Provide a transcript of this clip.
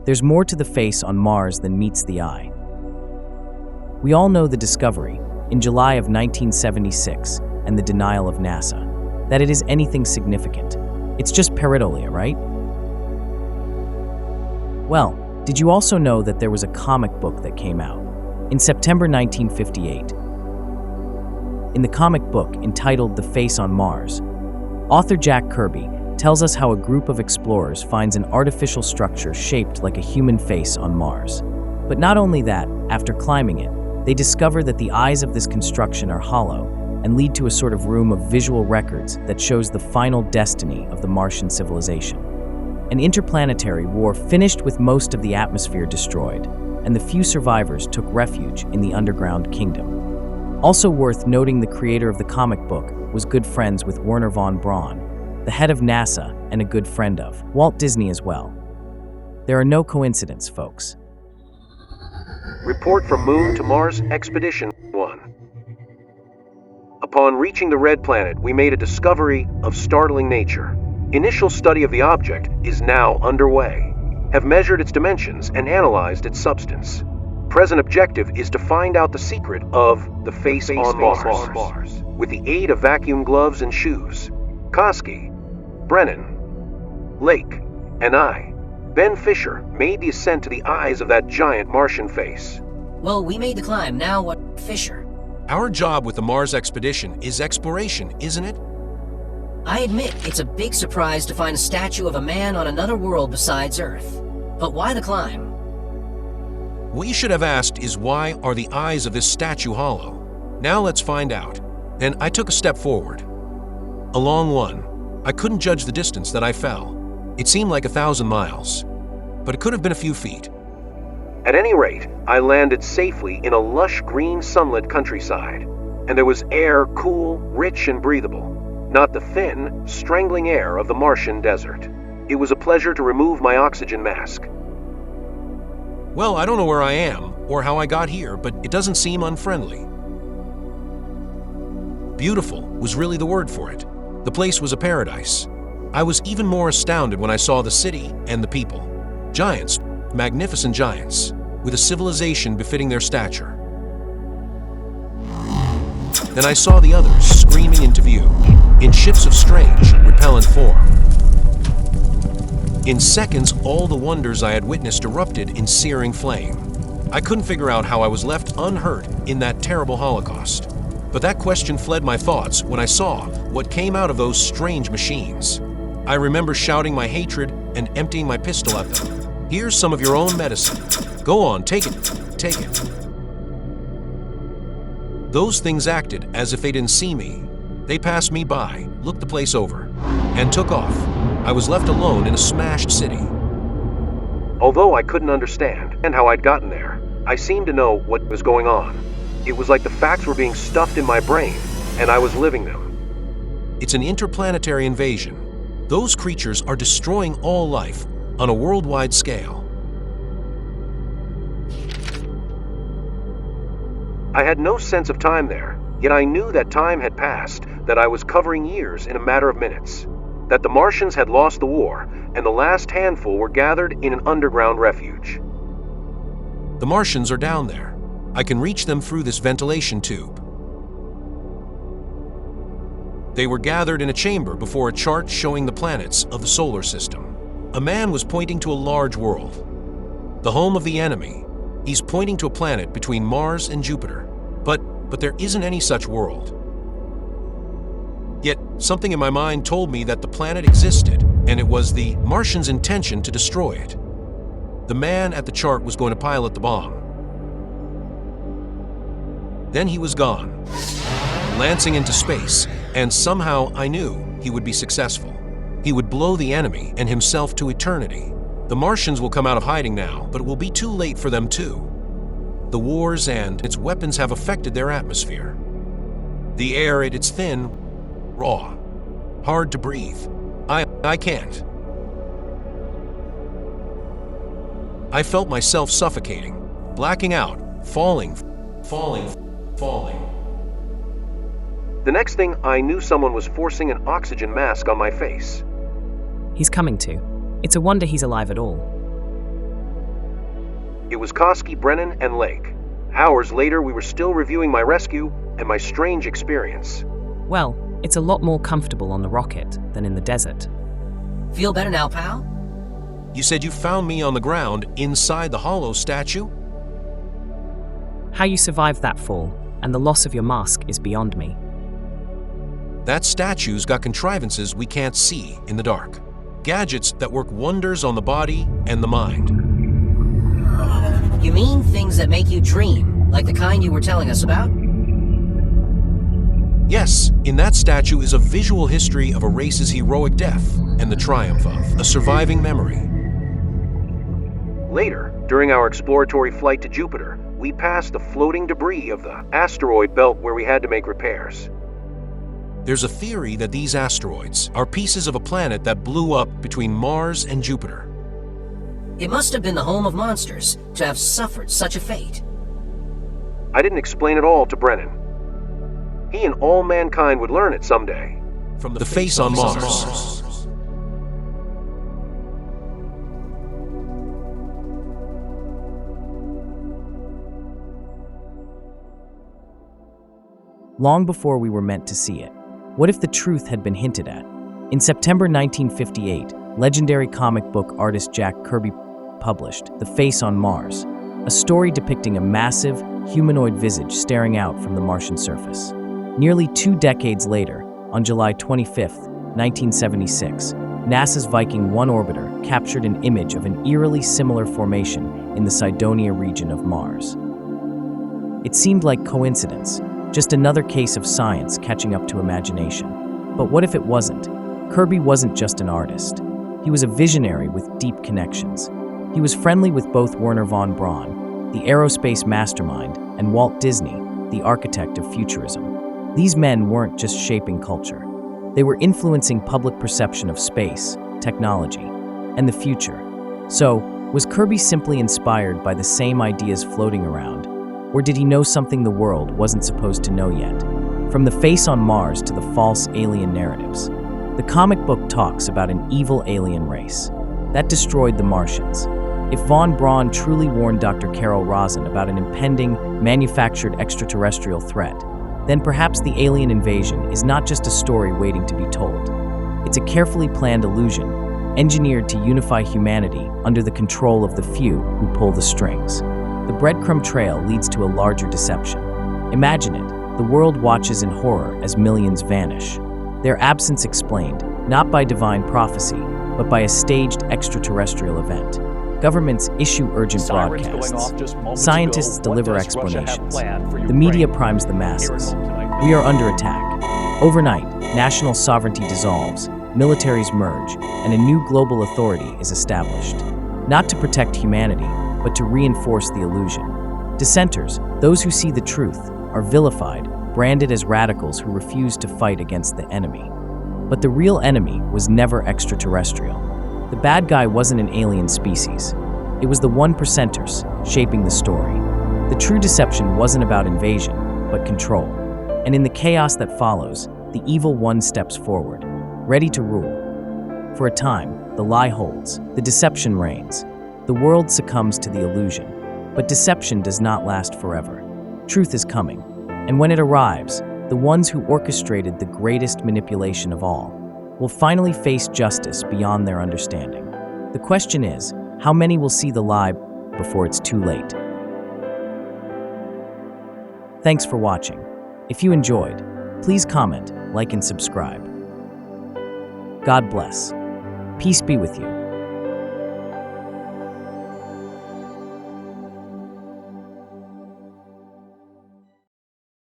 there's more to the face on Mars than meets the eye. We all know the discovery, in July of 1976, and the denial of NASA, that it is anything significant. It's just pareidolia, right? Well, did you also know that there was a comic book that came out in September 1958? In the comic book entitled The Face on Mars, author Jack Kirby tells us how a group of explorers finds an artificial structure shaped like a human face on Mars. But not only that, after climbing it, they discover that the eyes of this construction are hollow and lead to a sort of room of visual records that shows the final destiny of the Martian civilization. An interplanetary war finished with most of the atmosphere destroyed, and the few survivors took refuge in the underground kingdom. Also worth noting, the creator of the comic book was good friends with Wernher von Braun, the head of NASA and a good friend of Walt Disney as well. There are no coincidences, folks. Report from Moon to Mars Expedition 1. Upon reaching the Red Planet, we made a discovery of startling nature. Initial study of the object is now underway. Have measured its dimensions and analyzed its substance. Present objective is to find out the secret of the face on Mars. With the aid of vacuum gloves and shoes, Koski, Brennan, Lake, and I, Ben Fisher, made the ascent to the eyes of that giant Martian face. Well, we made the climb. Now what, Fisher? Our job with the Mars expedition is exploration, isn't it? I admit it's a big surprise to find a statue of a man on another world besides Earth. But why the climb? What you should have asked is, why are the eyes of this statue hollow? Now let's find out. And I took a step forward. A long one. I couldn't judge the distance that I fell. It seemed like 1,000 miles, but it could have been a few feet. At any rate, I landed safely in a lush green sunlit countryside, and there was air cool, rich, and breathable, not the thin, strangling air of the Martian desert. It was a pleasure to remove my oxygen mask. Well, I don't know where I am or how I got here, but it doesn't seem unfriendly. Beautiful was really the word for it. The place was a paradise. I was even more astounded when I saw the city and the people. Giants, magnificent giants, with a civilization befitting their stature. Then I saw the others screaming into view, in ships of strange, repellent form. In seconds, all the wonders I had witnessed erupted in searing flame. I couldn't figure out how I was left unhurt in that terrible Holocaust. But that question fled my thoughts when I saw what came out of those strange machines. I remember shouting my hatred and emptying my pistol at them. Here's some of your own medicine. Go on, take it, take it. Those things acted as if they didn't see me. They passed me by, looked the place over, and took off. I was left alone in a smashed city. Although I couldn't understand how I'd gotten there, I seemed to know what was going on. It was like the facts were being stuffed in my brain, and I was living them. It's an interplanetary invasion. Those creatures are destroying all life on a worldwide scale. I had no sense of time there, yet I knew that time had passed, that I was covering years in a matter of minutes, that the Martians had lost the war, and the last handful were gathered in an underground refuge. The Martians are down there. I can reach them through this ventilation tube. They were gathered in a chamber before a chart showing the planets of the solar system. A man was pointing to a large world, the home of the enemy. He's pointing to a planet between Mars and Jupiter, but there isn't any such world. Yet something in my mind told me that the planet existed, and it was the Martians' intention to destroy it. The man at the chart was going to pilot the bomb. Then he was gone, lancing into space, and somehow I knew he would be successful. He would blow the enemy and himself to eternity. The Martians will come out of hiding now, but it will be too late for them too. The wars and its weapons have affected their atmosphere. The air, it's thin, raw, hard to breathe. I can't. I felt myself suffocating, blacking out, falling. The next thing, I knew someone was forcing an oxygen mask on my face. He's coming to. It's a wonder he's alive at all. It was Koski, Brennan, and Lake. Hours later, we were still reviewing my rescue and my strange experience. Well, it's a lot more comfortable on the rocket than in the desert. Feel better now, pal? You said you found me on the ground inside the hollow statue? How you survived that fall and the loss of your mask is beyond me. That statue's got contrivances we can't see in the dark. Gadgets that work wonders on the body and the mind. You mean things that make you dream, like the kind you were telling us about? Yes, in that statue is a visual history of a race's heroic death and the triumph of a surviving memory. Later, during our exploratory flight to Jupiter, we passed the floating debris of the asteroid belt where we had to make repairs. There's a theory that these asteroids are pieces of a planet that blew up between Mars and Jupiter. It must have been the home of monsters to have suffered such a fate. I didn't explain it all to Brennan. He and all mankind would learn it someday. From the face on Mars. Long before we were meant to see it. What if the truth had been hinted at? In September 1958, legendary comic book artist Jack Kirby published The Face on Mars, a story depicting a massive, humanoid visage staring out from the Martian surface. Nearly 2 decades later, on July 25, 1976, NASA's Viking 1 orbiter captured an image of an eerily similar formation in the Cydonia region of Mars. It seemed like coincidence, just another case of science catching up to imagination. But what if it wasn't? Kirby wasn't just an artist. He was a visionary with deep connections. He was friendly with both Wernher von Braun, the aerospace mastermind, and Walt Disney, the architect of futurism. These men weren't just shaping culture. They were influencing public perception of space, technology, and the future. So, was Kirby simply inspired by the same ideas floating around? Or did he know something the world wasn't supposed to know yet? From the face on Mars to the false alien narratives, the comic book talks about an evil alien race that destroyed the Martians. If von Braun truly warned Dr. Carol Rosin about an impending, manufactured extraterrestrial threat, then perhaps the alien invasion is not just a story waiting to be told. It's a carefully planned illusion, engineered to unify humanity under the control of the few who pull the strings. The breadcrumb trail leads to a larger deception. Imagine it, the world watches in horror as millions vanish. Their absence explained, not by divine prophecy, but by a staged extraterrestrial event. Governments issue urgent broadcasts. Scientists deliver explanations. The media primes the masses. We are under attack. Overnight, national sovereignty dissolves, militaries merge, and a new global authority is established. Not to protect humanity, but to reinforce the illusion. Dissenters, those who see the truth, are vilified, branded as radicals who refuse to fight against the enemy. But the real enemy was never extraterrestrial. The bad guy wasn't an alien species. It was the 1%ers shaping the story. The true deception wasn't about invasion, but control. And in the chaos that follows, the evil one steps forward, ready to rule. For a time, the lie holds, the deception reigns. The world succumbs to the illusion, but deception does not last forever. Truth is coming, and when it arrives, the ones who orchestrated the greatest manipulation of all will finally face justice beyond their understanding. The question is, how many will see the lie before it's too late? Thanks for watching. If you enjoyed, please comment, like, and subscribe. God bless. Peace be with you.